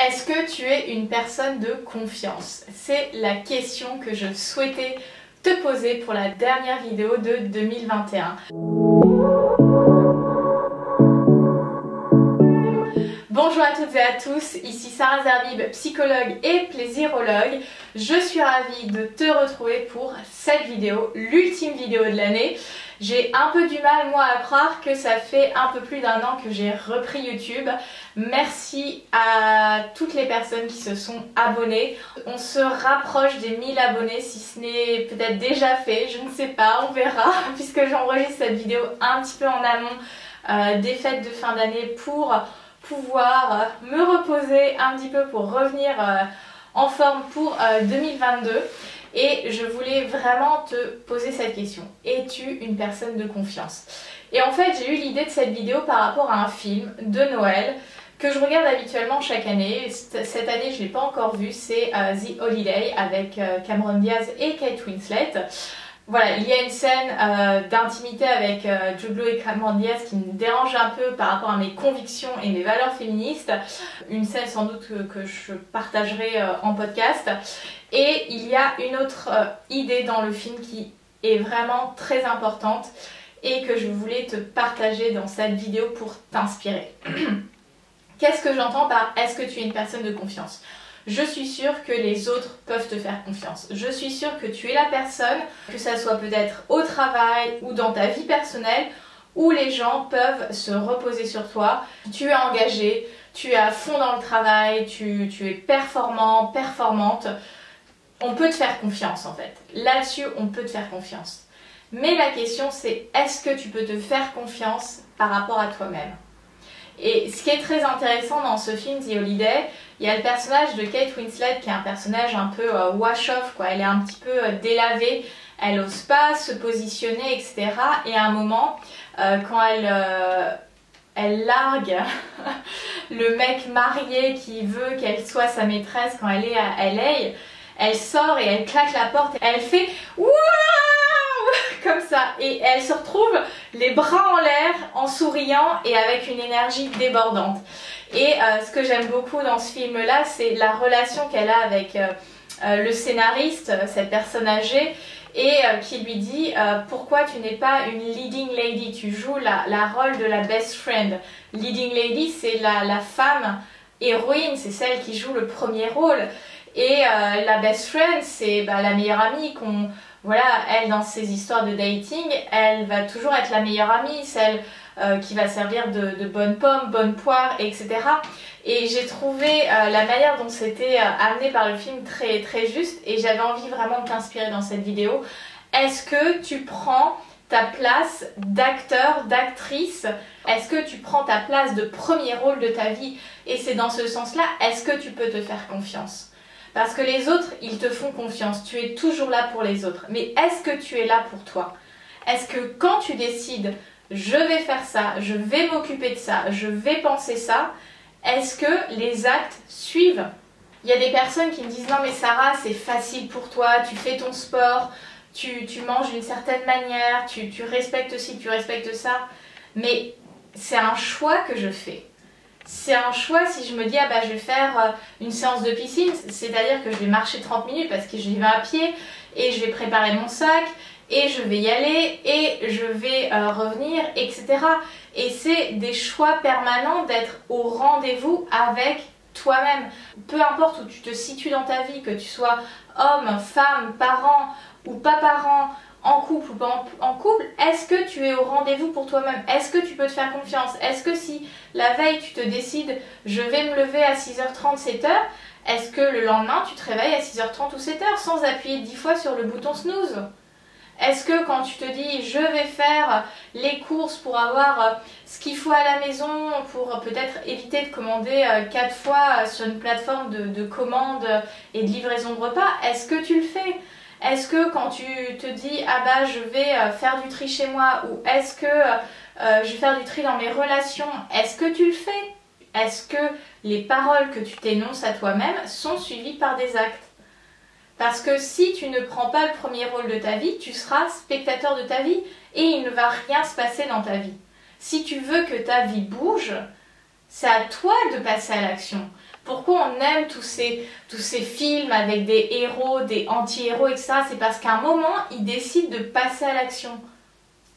Est-ce que tu es une personne de confiance? C'est la question que je souhaitais te poser pour la dernière vidéo de 2021. Bonjour à toutes et à tous, ici Sarah Zerbib, psychologue et plaisirologue. Je suis ravie de te retrouver pour cette vidéo, l'ultime vidéo de l'année. J'ai un peu du mal moi à croire que ça fait un peu plus d'un an que j'ai repris YouTube. Merci à toutes les personnes qui se sont abonnées. On se rapproche des 1000 abonnés, si ce n'est peut-être déjà fait, je ne sais pas, on verra, puisque j'enregistre cette vidéo un petit peu en amont des fêtes de fin d'année pour pouvoir me reposer un petit peu pour revenir en forme pour 2022. Et je voulais vraiment te poser cette question. Es-tu une personne de confiance? Et en fait, j'ai eu l'idée de cette vidéo par rapport à un film de Noël que je regarde habituellement chaque année. Cette année, je ne l'ai pas encore vu, c'est The Holiday avec Cameron Diaz et Kate Winslet. Voilà, il y a une scène d'intimité avec Jude Law et Cameron Diaz qui me dérange un peu par rapport à mes convictions et mes valeurs féministes. Une scène sans doute que je partagerai en podcast. Et il y a une autre idée dans le film qui est vraiment très importante et que je voulais te partager dans cette vidéo pour t'inspirer. Qu'est-ce que j'entends par « est-ce que tu es une personne de confiance ?» Je suis sûre que les autres peuvent te faire confiance. Je suis sûre que tu es la personne, que ça soit peut-être au travail ou dans ta vie personnelle, où les gens peuvent se reposer sur toi. Tu es engagé, tu es à fond dans le travail, tu es performant, performante. On peut te faire confiance en fait. Là-dessus, on peut te faire confiance. Mais la question c'est, est-ce que tu peux te faire confiance par rapport à toi-même? Et ce qui est très intéressant dans ce film The Holiday, il y a le personnage de Kate Winslet qui est un personnage un peu wash-off, quoi. Elle est un petit peu délavée, elle n'ose pas se positionner, etc. Et à un moment, quand elle largue le mec marié qui veut qu'elle soit sa maîtresse quand elle est à LA, elle sort et elle claque la porte, elle fait wouah comme ça, et elle se retrouve les bras en l'air en souriant et avec une énergie débordante. Et ce que j'aime beaucoup dans ce film là, c'est la relation qu'elle a avec le scénariste, cette personne âgée, et qui lui dit pourquoi tu n'es pas une leading lady, tu joues la rôle de la best friend. Leading lady, c'est la femme héroïne, c'est celle qui joue le premier rôle. Et la best friend, c'est la meilleure amie qu'on... Voilà, elle, dans ses histoires de dating, elle va toujours être la meilleure amie, celle qui va servir de bonne pomme, bonne poire, etc. Et j'ai trouvé la manière dont c'était amené par le film très, très juste, et j'avais envie vraiment de t'inspirer dans cette vidéo. Est-ce que tu prends ta place d'acteur, d'actrice? Est-ce que tu prends ta place de premier rôle de ta vie? Et c'est dans ce sens-là, est-ce que tu peux te faire confiance? Parce que les autres, ils te font confiance, tu es toujours là pour les autres. Mais est-ce que tu es là pour toi? Est-ce que quand tu décides, je vais faire ça, je vais m'occuper de ça, je vais penser ça, est-ce que les actes suivent? Il y a des personnes qui me disent non mais Sarah, c'est facile pour toi, tu fais ton sport, tu manges d'une certaine manière, tu respectes ci, tu respectes ça. Mais c'est un choix que je fais. C'est un choix si je me dis ah bah je vais faire une séance de piscine, c'est-à-dire que je vais marcher 30 minutes parce que j'y vais à pied et je vais préparer mon sac et je vais y aller et je vais revenir, etc. Et c'est des choix permanents d'être au rendez-vous avec toi-même. Peu importe où tu te situes dans ta vie, que tu sois homme, femme, parent ou pas parent, en couple ou pas en couple, est-ce que tu es au rendez-vous pour toi-même? Est-ce que tu peux te faire confiance? Est-ce que si la veille tu te décides je vais me lever à 6h30, 7h, est-ce que le lendemain tu te réveilles à 6h30 ou 7h sans appuyer 10 fois sur le bouton snooze? Est-ce que quand tu te dis je vais faire les courses pour avoir ce qu'il faut à la maison, pour peut-être éviter de commander 4 fois sur une plateforme de commande et de livraison de repas, est-ce que tu le fais? Est-ce que quand tu te dis ah bah je vais faire du tri chez moi, ou est-ce que je vais faire du tri dans mes relations, est-ce que tu le fais? Est-ce que les paroles que tu t'énonces à toi-même sont suivies par des actes? Parce que si tu ne prends pas le premier rôle de ta vie, tu seras spectateur de ta vie et il ne va rien se passer dans ta vie. Si tu veux que ta vie bouge, c'est à toi de passer à l'action. Pourquoi on aime tous ces films avec des héros, des anti-héros, etc. C'est parce qu'à un moment, ils décident de passer à l'action.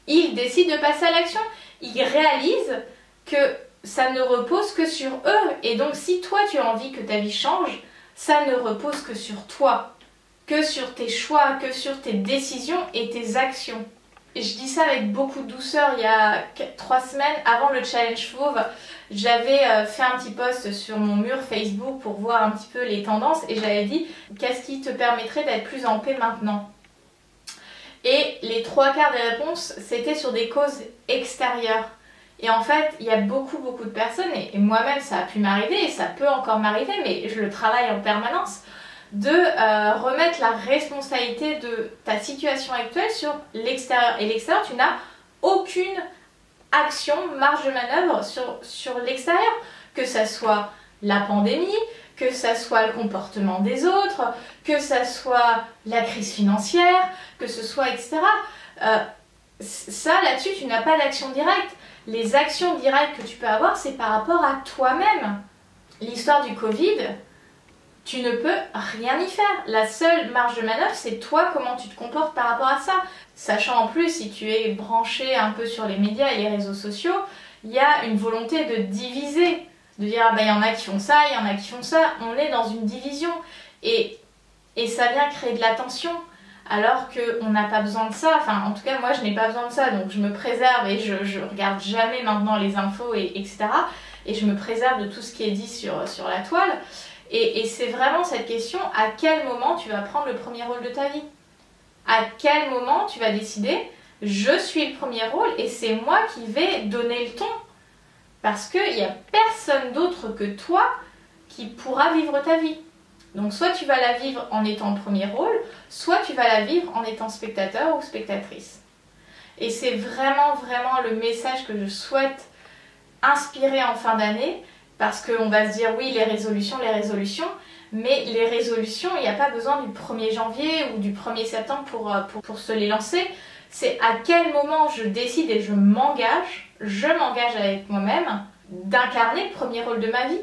Ils décident de passer à l'action. Ils réalisent que ça ne repose que sur eux. Et donc, si toi, tu as envie que ta vie change, ça ne repose que sur toi, que sur tes choix, que sur tes décisions et tes actions. Et je dis ça avec beaucoup de douceur. Il y a 3 semaines, avant le challenge fauve, j'avais fait un petit post sur mon mur Facebook pour voir un petit peu les tendances et j'avais dit qu'est-ce qui te permettrait d'être plus en paix maintenant. Et les 3/4 des réponses, c'était sur des causes extérieures. Et en fait, il y a beaucoup de personnes, et moi-même ça a pu m'arriver, et ça peut encore m'arriver, mais je le travaille en permanence, de remettre la responsabilité de ta situation actuelle sur l'extérieur. Et l'extérieur, tu n'as aucune action, marge de manœuvre sur l'extérieur. Que ça soit la pandémie, que ça soit le comportement des autres, que ça soit la crise financière, que ce soit etc. Ça, là-dessus, tu n'as pas d'action directe. Les actions directes que tu peux avoir, c'est par rapport à toi-même. L'histoire du Covid, tu ne peux rien y faire. La seule marge de manœuvre, c'est toi, comment tu te comportes par rapport à ça. Sachant en plus, si tu es branché un peu sur les médias et les réseaux sociaux, il y a une volonté de diviser. De dire, ah ben il y en a qui font ça, il y en a qui font ça. On est dans une division. Et ça vient créer de la tension. Alors qu'on n'a pas besoin de ça. Enfin, en tout cas, moi, je n'ai pas besoin de ça. Donc, je me préserve et je regarde jamais maintenant les infos, etc. Et je me préserve de tout ce qui est dit sur la toile. Et c'est vraiment cette question, à quel moment tu vas prendre le premier rôle de ta vie? À quel moment tu vas décider, je suis le premier rôle et c'est moi qui vais donner le ton? Parce qu'il n'y a personne d'autre que toi qui pourra vivre ta vie. Donc soit tu vas la vivre en étant le premier rôle, soit tu vas la vivre en étant spectateur ou spectatrice. Et c'est vraiment le message que je souhaite inspirer en fin d'année. Parce qu'on va se dire, oui, les résolutions, mais les résolutions, il n'y a pas besoin du 1er janvier ou du 1er septembre pour se les lancer. C'est à quel moment je décide et je m'engage avec moi-même d'incarner le premier rôle de ma vie.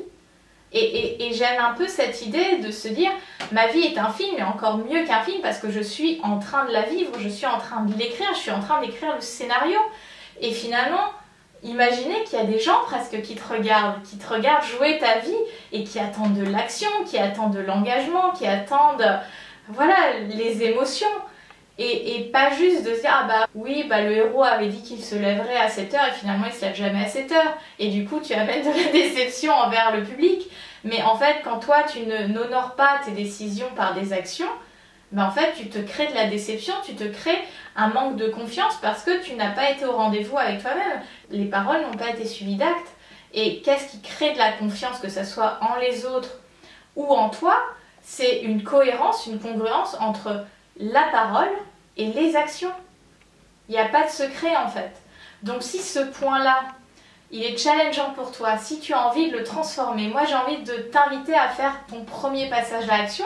Et j'aime un peu cette idée de se dire, ma vie est un film, et encore mieux qu'un film, parce que je suis en train de la vivre, je suis en train de l'écrire, je suis en train d'écrire le scénario. Et finalement, imaginez qu'il y a des gens presque qui te regardent jouer ta vie et qui attendent de l'action, qui attendent de l'engagement, qui attendent voilà, les émotions. Et pas juste de se dire, ah bah oui, bah le héros avait dit qu'il se lèverait à 7h et finalement il se lève jamais à 7h. Et du coup tu amènes de la déception envers le public. Mais en fait, quand toi tu n'honores pas tes décisions par des actions, ben en fait tu te crées de la déception, tu te crées un manque de confiance parce que tu n'as pas été au rendez-vous avec toi-même. Les paroles n'ont pas été suivies d'actes. Et qu'est-ce qui crée de la confiance, que ce soit en les autres ou en toi? C'est une cohérence, une congruence entre la parole et les actions. Il n'y a pas de secret en fait. Donc si ce point-là, il est challengeant pour toi, si tu as envie de le transformer, moi j'ai envie de t'inviter à faire ton premier passage à l'action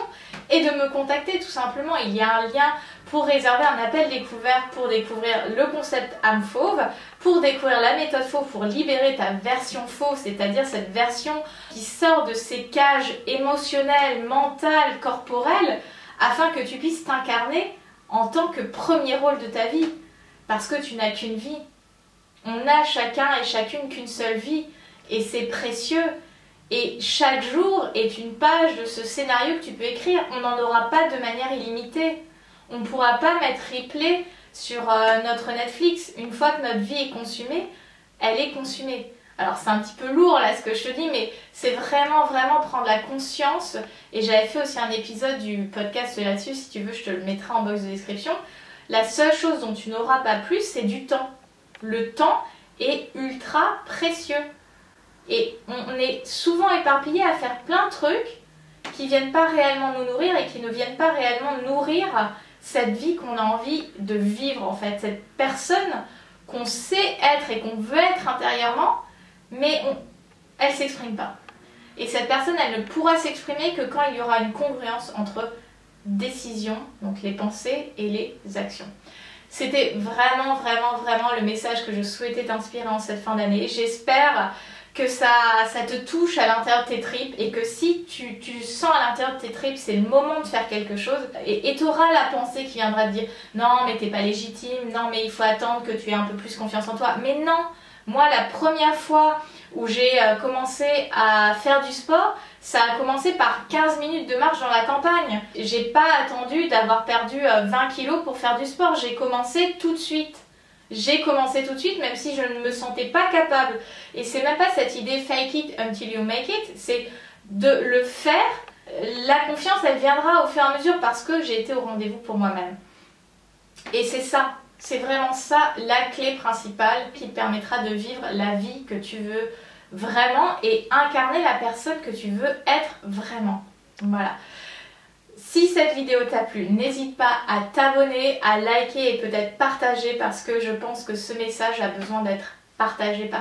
et de me contacter tout simplement. Il y a un lien pour réserver un appel découvert pour découvrir le concept âme fauve, pour découvrir la méthode fauve, pour libérer ta version fauve, c'est-à-dire cette version qui sort de ces cages émotionnelles, mentales, corporelles, afin que tu puisses t'incarner en tant que premier rôle de ta vie. Parce que tu n'as qu'une vie. On n'a chacun et chacune qu'une seule vie. Et c'est précieux. Et chaque jour est une page de ce scénario que tu peux écrire. On n'en aura pas de manière illimitée. On ne pourra pas mettre replay sur notre Netflix. Une fois que notre vie est consumée, elle est consumée. Alors c'est un petit peu lourd là ce que je te dis, mais c'est vraiment prendre la conscience. Et j'avais fait aussi un épisode du podcast là-dessus, si tu veux je te le mettrai en box de description. La seule chose dont tu n'auras pas plus, c'est du temps. Le temps est ultra précieux. Et on est souvent éparpillé à faire plein de trucs qui ne viennent pas réellement nous nourrir et qui ne viennent pas réellement nourrir cette vie qu'on a envie de vivre en fait. Cette personne qu'on sait être et qu'on veut être intérieurement, mais elle ne s'exprime pas. Et cette personne, elle ne pourra s'exprimer que quand il y aura une congruence entre décision, donc les pensées et les actions. C'était vraiment le message que je souhaitais t'inspirer en cette fin d'année. J'espère que ça te touche à l'intérieur de tes tripes et que si tu sens à l'intérieur de tes tripes, c'est le moment de faire quelque chose et tu auras la pensée qui viendra te dire non mais t'es pas légitime, non mais il faut attendre que tu aies un peu plus confiance en toi. Mais non, moi la première fois où j'ai commencé à faire du sport, ça a commencé par 15 minutes de marche dans la campagne. J'ai pas attendu d'avoir perdu 20 kilos pour faire du sport, j'ai commencé tout de suite. J'ai commencé tout de suite même si je ne me sentais pas capable. Et c'est même pas cette idée fake it until you make it, c'est de le faire. La confiance elle viendra au fur et à mesure parce que j'ai été au rendez-vous pour moi-même. Et c'est ça, c'est vraiment ça la clé principale qui te permettra de vivre la vie que tu veux vraiment et incarner la personne que tu veux être vraiment. Voilà. Si cette vidéo t'a plu, n'hésite pas à t'abonner, à liker et peut-être partager parce que je pense que ce message a besoin d'être partagé.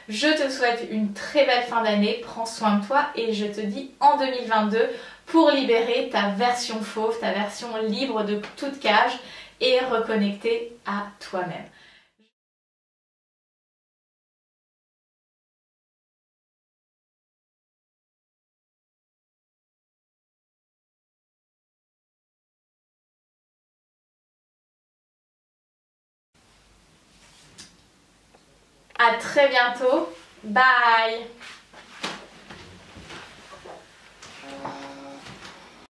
Je te souhaite une très belle fin d'année, prends soin de toi et je te dis en 2022 pour libérer ta version fauve, ta version libre de toute cage et reconnecter à toi-même. À très bientôt. Bye!